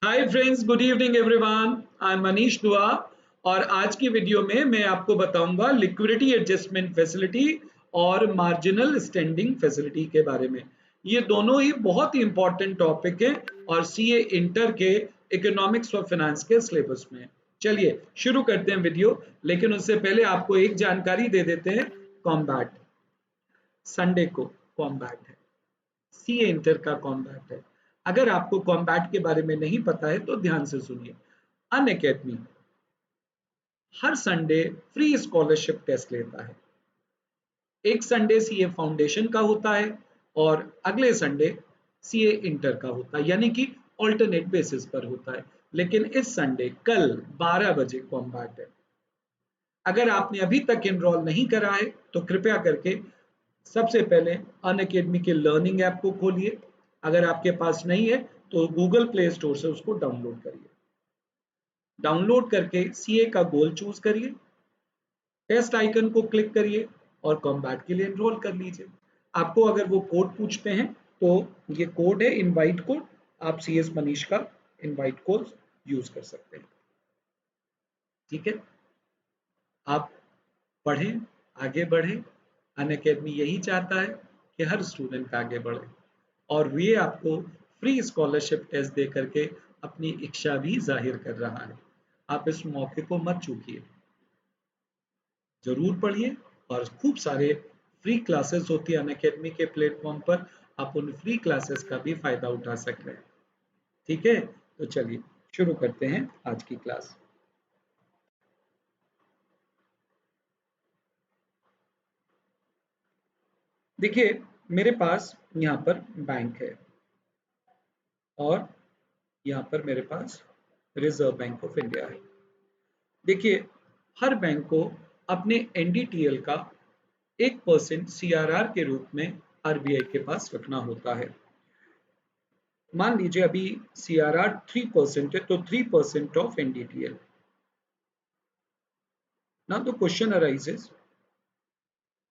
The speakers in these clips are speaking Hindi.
Hi friends, good evening everyone. I am Manish दुआ और आज की वीडियो में मैं आपको बताऊंगा लिक्विडिटी एडजस्टमेंट फैसिलिटी और मार्जिनल स्टैंडिंग फैसिलिटी के बारे में। ये दोनों ही बहुत ही इंपॉर्टेंट टॉपिक है और सीए इंटर के इकोनॉमिक्स और फाइनेंस के सिलेबस में। चलिए शुरू करते हैं वीडियो, लेकिन उससे पहले आपको एक जानकारी दे देते हैं। कॉम्बैट संडे को कॉम्बैट है, सीए इंटर का कॉम्बैट है। अगर आपको कॉम्बैट के बारे में नहीं पता है तो ध्यान से सुनिए। अनअकैडमी हर संडे फ्री स्कॉलरशिप टेस्ट लेता है। एक संडे सीए फाउंडेशन का होता है और अगले संडे सीए इंटर का होता है, यानी कि ऑल्टरनेट बेसिस पर होता है। लेकिन इस संडे कल 12 बजे कॉम्बैट है। अगर आपने अभी तक एनरोल नहीं करा है तो कृपया करके सबसे पहले अनअकैडमी के लर्निंग ऐप को खोलिए। अगर आपके पास नहीं है तो गूगल प्ले स्टोर से उसको डाउनलोड करिए। डाउनलोड करके सीए का गोल चूज करिए, टेस्ट आइकन को क्लिक करिए और कॉम्बैट के लिए एनरोल कर लीजिए। आपको अगर वो कोड पूछते हैं तो ये कोड है इनवाइट कोड। आप सी एस मनीष का इनवाइट कोड यूज कर सकते हैं। ठीक है, आप पढ़ें, आगे बढ़ें। अनअकैडमी यही चाहता है कि हर स्टूडेंट आगे बढ़े और ये आपको फ्री स्कॉलरशिप टेस्ट दे करके अपनी इच्छा भी जाहिर कर रहा है। आप इस मौके को मत चूकिए, जरूर पढ़िए। और खूब सारे फ्री क्लासेस होती है अनअकैडमी के प्लेटफॉर्म पर, आप उन फ्री क्लासेस का भी फायदा उठा सकते हैं। ठीक है, तो चलिए शुरू करते हैं आज की क्लास। देखिए, मेरे पास यहाँ पर बैंक है और यहाँ पर मेरे पास रिजर्व बैंक ऑफ इंडिया है। देखिए, हर बैंक को अपने एनडीटीएल का 1% सीआरआर के रूप में आरबीआई के पास रखना होता है। मान लीजिए अभी सीआरआर 3% है तो 3% ऑफ एनडीटीएल। ना तो क्वेश्चन अराइजेस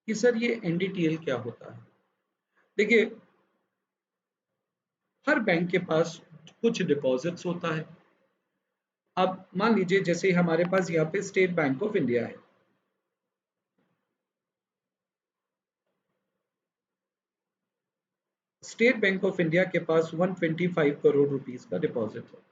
कि सर ये एनडीटीएल क्या होता है। देखिए, हर बैंक के पास कुछ डिपॉजिट्स होता है। अब मान लीजिए जैसे हमारे पास यहाँ पे स्टेट बैंक ऑफ इंडिया है। स्टेट बैंक ऑफ इंडिया के पास 125 करोड़ रुपीस का डिपॉजिट है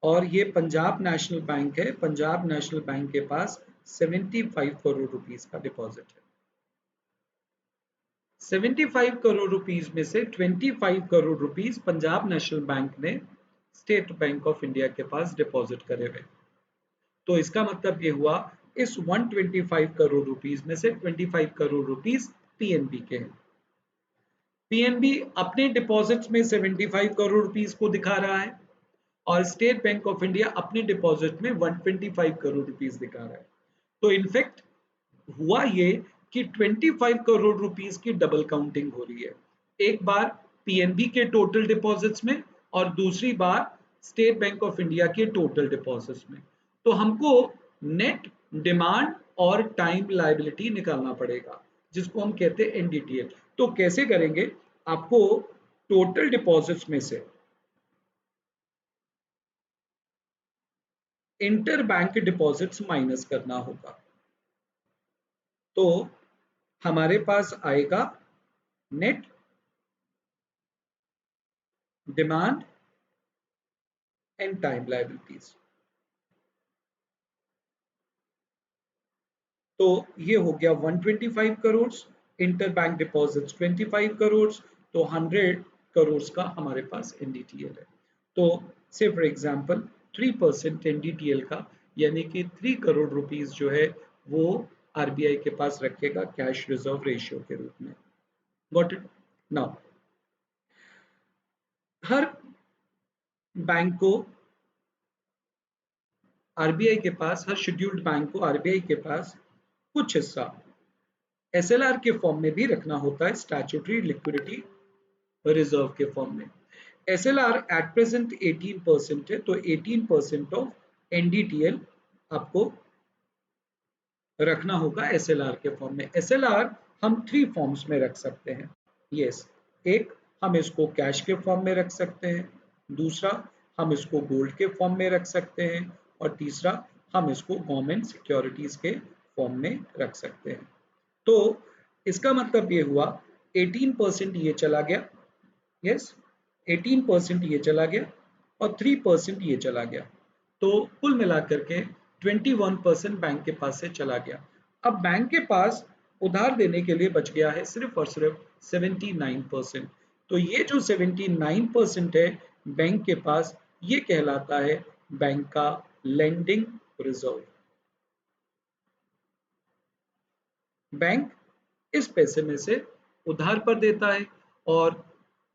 और ये पंजाब नेशनल बैंक है। पंजाब नेशनल बैंक के पास 75 करोड़ रुपीस का डिपॉजिट है। 75 करोड़ रुपीस में से 25 crore rupees Punjab national bank ने स्टेट बैंक ऑफ इंडिया के पास डिपॉजिट करे हुए। तो इसका मतलब ये हुआ इस 125 करोड़ रुपीस में से 25 करोड़ रुपीस पीएनबी के हैं। पीएनबी अपने डिपॉजिट्स में 75 करोड़ रुपीस को दिखा रहा है और स्टेट बैंक ऑफ इंडिया अपने डिपॉजिट में 125 करोड़ रुपीस दिखा रहा है। तो इनफैक्ट हुआ ये कि 25 करोड़ रुपीस की डबल काउंटिंग हो रही है। एक बार पीएनबी के टोटल डिपॉजिट्स में और दूसरी बार स्टेट बैंक ऑफ इंडिया के टोटल डिपॉजिट्स में। तो हमको नेट डिमांड और टाइम लायबिलिटी निकालना पड़ेगा, जिसको हम कहते हैं एनडीटीएल। तो कैसे करेंगे, आपको टोटल डिपॉजिट्स में से इंटर बैंक डिपॉजिट्स माइनस करना होगा। तो हमारे पास आएगा net demand and time liabilities. तो ये हो गया 125 crore, inter bank deposits 25 crore, तो 100 करोड़ का हमारे पास एनडीटीएल है। तो से फॉर एग्जांपल 3% एनडीटीएल का, यानी कि 3 करोड़ रुपीस जो है वो आरबीआई के पास रखेगा कैश रिजर्व रेशियो के रूप में। Got it? Now her bank को आरबीआई के पास, हर शेड्यूल्ड बैंक को आरबीआई के पास कुछ हिस्सा एसएलआर के फॉर्म में भी रखना होता है, स्टैट्यूटरी लिक्विडिटी रिजर्व के फॉर्म में। एसएलआर एट प्रेजेंट 18% है, तो 18% ऑफ एनडीटीएल आपको रखना होगा एसएलआर के फॉर्म में। एसएलआर हम 3 फॉर्म्स में रख सकते हैं। यस, एक हम इसको कैश के फॉर्म में रख सकते हैं, दूसरा हम इसको गोल्ड के फॉर्म में रख सकते हैं और तीसरा हम इसको गवर्नमेंट सिक्योरिटीज के फॉर्म में रख सकते हैं। तो इसका मतलब ये हुआ 18% ये चला गया, यस 18% ये चला गया और 3% ये चला गया, तो कुल मिलाकर के 21% बैंक के पास से चला गया। अब बैंक के पास उधार देने के लिए बच गया है सिर्फ और सिर्फ 79%। तो ये जो 79% है बैंक के पास, ये कहलाता है बैंक का लेंडिंग रिजर्व। बैंक इस पैसे में से उधार पर देता है और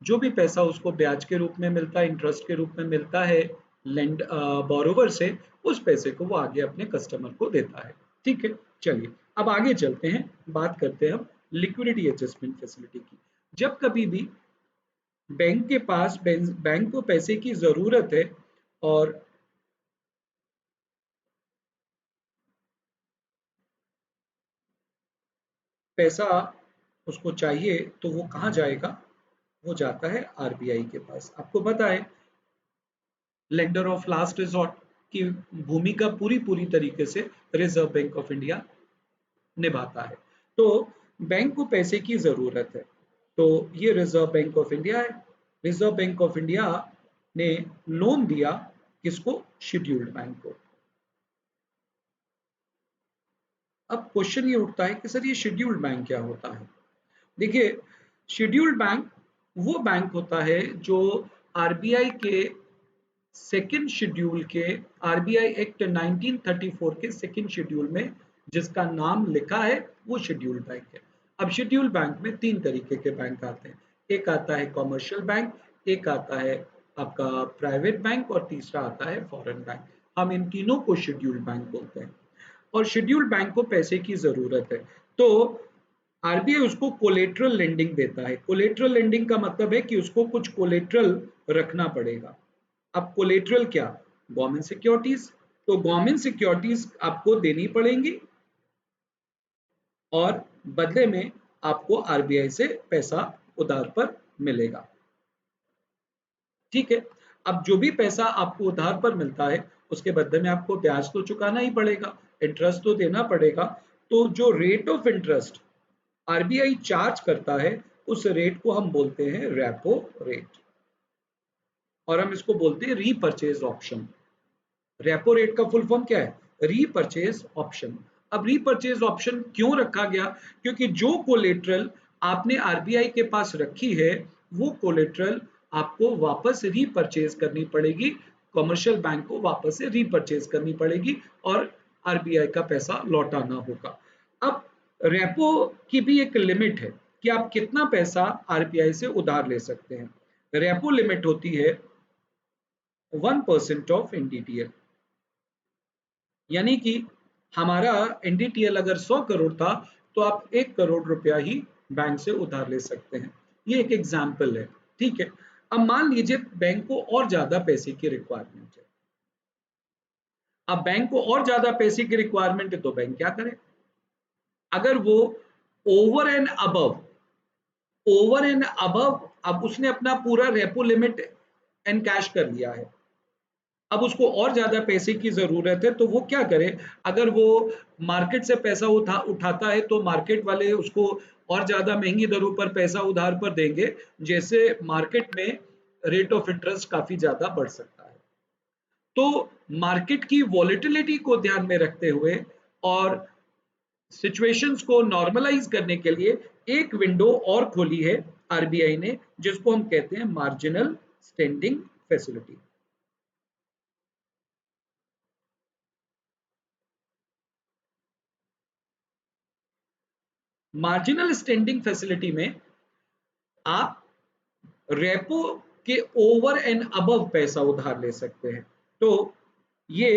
जो भी पैसा उसको ब्याज के रूप में मिलता है, इंटरेस्ट के रूप में मिलता है लेंड बोरोवर से, उस पैसे को वो आगे अपने कस्टमर को देता है। ठीक है, चलिए अब आगे चलते हैं, बात करते हैं हम लिक्विडिटी एडजस्टमेंट फैसिलिटी की। जब कभी भी बैंक के पास बैंक को पैसे की जरूरत है और पैसा उसको चाहिए तो वो कहाँ जाएगा, वो जाता है आरबीआई के पास। आपको पता है लेंडर ऑफ लास्ट रिजॉर्ट की भूमिका पूरी पूरी तरीके से रिजर्व बैंक ऑफ इंडिया निभाता है। तो बैंक को पैसे की जरूरत है, तो ये रिजर्व बैंक ऑफ इंडिया है। रिजर्व बैंक ऑफ इंडिया ने लोन दिया किसको, शेड्यूल्ड बैंक को। अब क्वेश्चन ये उठता है कि सर ये शेड्यूल्ड बैंक क्या होता है। देखिए, शेड्यूल्ड बैंक वो बैंक होता है जो आरबीआई के सेकेंड शेड्यूल के, आरबीआई एक्ट 1934 के सेकेंड शेड्यूल में जिसका नाम लिखा है वो शेड्यूल्ड बैंक है। अब शेड्यूल्ड बैंक में तीन तरीके के बैंक आते हैं, एक आता है कॉमर्शियल बैंक, एक आता है आपका प्राइवेट बैंक और तीसरा आता है फॉरेन बैंक। हम इन तीनों को शेड्यूल्ड बैंक बोलते हैं और शेड्यूल्ड बैंक को पैसे की जरूरत है, तो आरबीआई उसको कोलेट्रल लेंडिंग देता है। कोलेट्रल लेंडिंग का मतलब है कि उसको कुछ कोलेट्रल रखना पड़ेगा। अब कोलेट्रल क्या, गवर्नमेंट सिक्योरिटीज, तो गवर्नमेंट सिक्योरिटीज आपको देनी पड़ेंगी और बदले में आपको आरबीआई से पैसा उधार पर मिलेगा। ठीक है, अब जो भी पैसा आपको उधार पर मिलता है उसके बदले में आपको ब्याज तो चुकाना ही पड़ेगा, इंटरेस्ट तो देना पड़ेगा। तो जो rate of interest RBI charge करता है उस रेट को हम बोलते हैं रेपो रेट और हम इसको बोलते हैं रीपर्चेज ऑप्शन। रेपो रेट का फुल फॉर्म क्या है, रीपर्चेज ऑप्शन। अब रीपर्चेज ऑप्शन क्यों रखा गया, क्योंकि जो कोलेट्रल आपने आरबीआई के पास रखी है वो कोलेट्रल आपको वापस रीपर्चेज करनी पड़ेगी, कमर्शियल बैंक को वापस से रीपर्चेज करनी पड़ेगी और आरबीआई का पैसा लौटाना होगा। अब रेपो की भी एक लिमिट है कि आप कितना पैसा आरबीआई से उधार ले सकते हैं। रेपो लिमिट होती है 1% ऑफ एनडीटीएल, यानी कि हमारा एनडीटीएल अगर 100 करोड़ था तो आप 1 करोड़ रुपया ही बैंक से उधार ले सकते हैं। ये एक एग्जाम्पल है। ठीक है, अब मान लीजिए बैंक को और ज्यादा पैसे की रिक्वायरमेंट है। अब बैंक को और ज्यादा पैसे की रिक्वायरमेंट है तो बैंक क्या करे, अगर वो over and above, over and above, अब उसने अपना पूरा रेपो लिमिट एनकैश कर लिया है, अब उसको और ज्यादा पैसे की जरूरत है तो वो क्या करे, अगर वो मार्केट से पैसा उठाता है तो मार्केट वाले उसको और ज्यादा महंगी दरों पर पैसा उधार पर देंगे, जैसे मार्केट में रेट ऑफ इंटरेस्ट काफी ज्यादा बढ़ सकता है। तो मार्केट की वॉलेटिलिटी को ध्यान में रखते हुए और सिचुएशंस को नॉर्मलाइज करने के लिए एक विंडो और खोली है आरबीआई ने, जिसको हम कहते हैं marginal standing facility. Marginal standing facility में आप रेपो के ओवर एंड अबव पैसा उधार ले सकते हैं। तो ये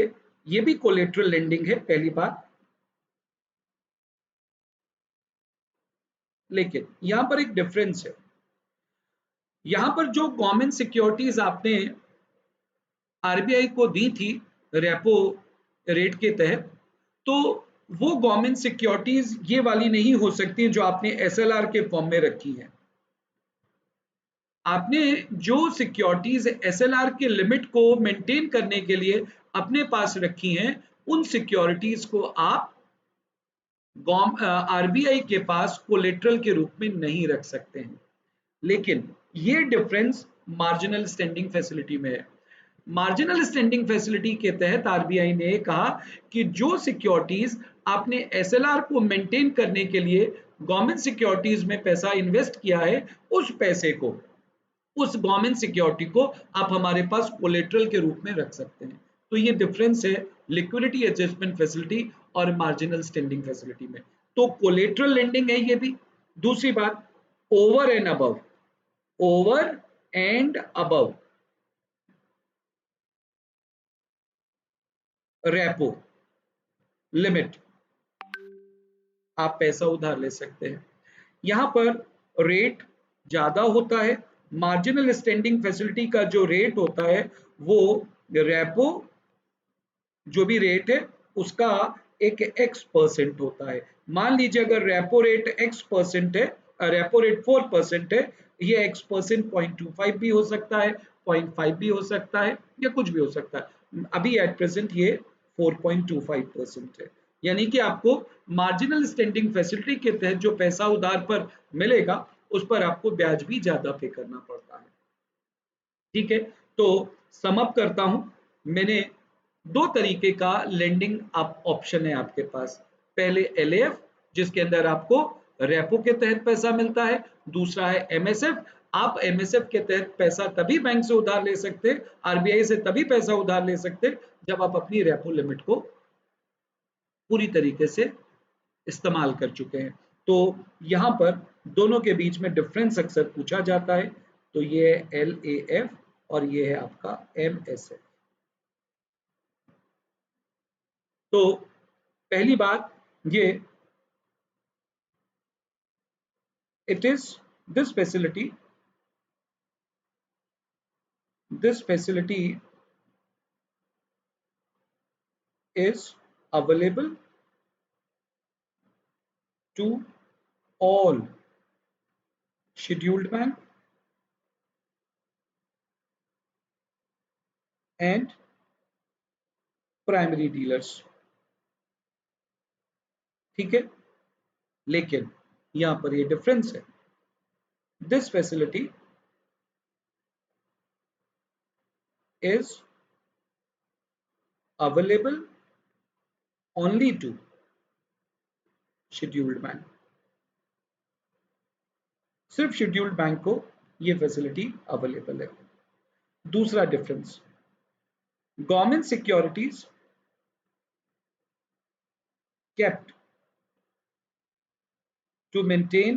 ये भी कोलेट्रल लेंडिंग है पहली बात, लेकिन यहां पर एक डिफरेंस है। यहां पर जो गवर्नमेंट सिक्योरिटीज आपने आरबीआई को दी थी रेपो रेट के तहत, तो वो गवर्नमेंट सिक्योरिटीज ये वाली नहीं हो सकती जो आपने एसएलआर के फॉर्म में रखी है। आपने जो सिक्योरिटीज एसएलआर के लिमिट को मेंटेन करने के लिए अपने पास रखी हैं, उन सिक्योरिटीज को आप आरबीआई के पास कोलेटरल के रूप में नहीं रख सकते हैं। लेकिन ये डिफरेंस मार्जिनल स्टैंडिंग फैसिलिटी में है। मार्जिनल स्टैंडिंग फैसिलिटी के तहत आरबीआई ने कहा कि जो सिक्योरिटीज आपने एसएलआर को मेंटेन करने के लिए गवर्नमेंट सिक्योरिटीज में पैसा इन्वेस्ट किया है, उस पैसे को, उस गवर्नमेंट सिक्योरिटी को आप हमारे पास कोलेटरल के रूप में रख सकते हैं। तो ये डिफरेंस है लिक्विडिटी एडजस्टमेंट फैसिलिटी और मार्जिनल स्टैंडिंग फैसिलिटी में। तो कोलेटरल लेंडिंग है ये भी। दूसरी बात, over and above, over and above repo limit आप पैसा उधार ले सकते हैं। यहां पर रेट ज्यादा होता है। मार्जिनल स्टैंडिंग फैसिलिटी का जो रेट होता है वो रेपो जो भी रेट है उसका एक एक्स परसेंट होता है। मान लीजिए अगर रेपो रेट एक्स परसेंट है, रेपो रेट 4% है, ये एक्स परसेंट 0.25 भी हो सकता है, 0.5 भी हो सकता है, या कुछ भी हो सकता है। अभी एट प्रेजेंट ये 4.25% है। यानी कि आपको मार्जिनल स्टैंडिंग फैसिलिटी के तहत जो पैसा उधार पर मिलेगा उस पर आपको ब्याज भी ज्यादा पे करना पड़ता है। ठीक है, तो समअप करता हूं। मैंने दो तरीके का लेंडिंग ऑप्शन है आपके पास। पहले एलएएफ जिसके अंदर आपको रेपो के तहत पैसा मिलता है। दूसरा है एमएसएफ। आप एमएसएफ के तहत पैसा तभी बैंक से उधार ले सकते हैं, आरबीआई से तभी पैसा उधार ले सकते हैं जब आप अपनी रेपो लिमिट को पूरी तरीके से इस्तेमाल कर चुके हैं। तो यहाँ पर दोनों के बीच में डिफरेंस अक्सर पूछा जाता है। तो ये है एलएएफ और ये है आपका एमएसएफ। तो पहली बात ये, it is this facility is available to all scheduled bank and primary dealers। ठीक है, लेकिन यहां पर ये डिफरेंस है। This facility is available only to scheduled bank। सिर्फ शेड्यूल्ड बैंक को ये फैसिलिटी अवेलेबल है। दूसरा difference, government securities kept to maintain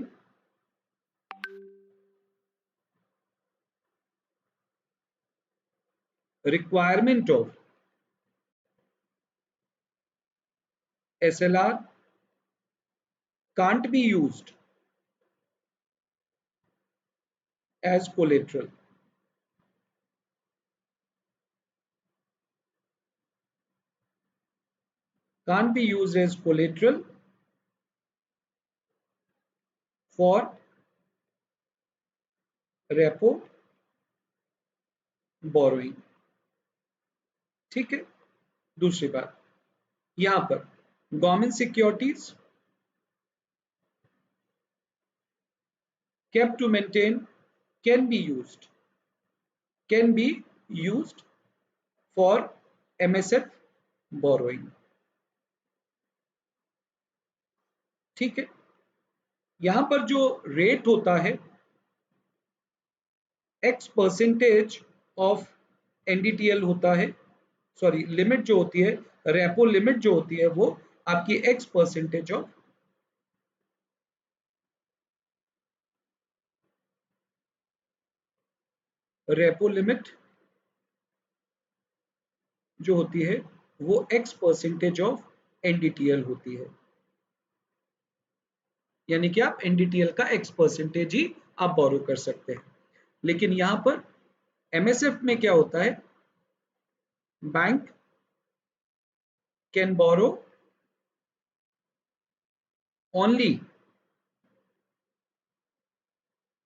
requirement of SLR can't be used as collateral। Can't be used as collateral for repo borrowing। ठीक है, दूसरी बात, यहां पर government securities kept to maintain can be used, can be used for MSF borrowing। ठीक है, यहां पर जो रेट होता है एक्स परसेंटेज ऑफ एनडीटीएल होता है, सॉरी लिमिट जो होती है, रेपो लिमिट जो होती है वो आपकी x percentage of repo limit जो होती है वो एक्स परसेंटेज ऑफ एनडीटीएल होती है। यानी कि आप एनडीटीएल का एक्स परसेंटेज ही आप बोरो कर सकते हैं। लेकिन यहां पर एमएसएफ में क्या होता है, bank can borrow only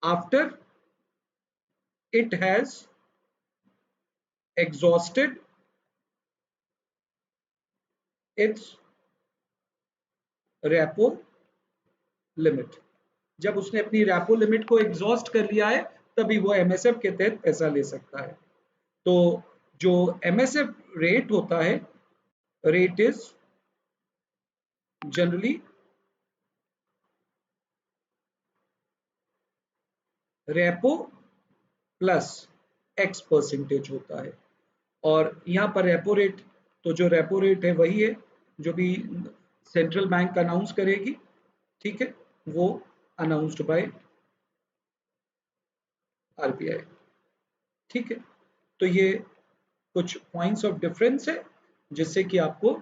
after it has exhausted its repo limit. जब उसने अपनी रेपो लिमिट को एग्जॉस्ट कर लिया है तभी वो एमएसएफ के तहत पैसा ले सकता है। तो जो एमएसएफ रेट होता है, rate is generally repo plus x percentage होता है। और यहाँ पर रेपो रेट, तो जो रेपो रेट है वही है जो भी सेंट्रल बैंक अनाउंस करेगी, ठीक है, वो अनाउंस्ड बाय आरबीआई। ठीक है, तो ये कुछ पॉइंट्स ऑफ डिफरेंस है जिससे कि आपको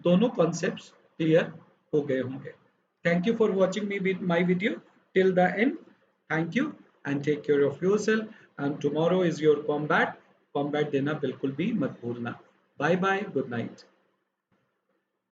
दोनों कॉन्सेप्ट्स क्लियर हो गए होंगे। Thank you for watching me my video till the end. Thank you and take care of your self and tomorrow is your combat. Combat देना बिल्कुल भी मत भूलना। Bye bye, good night.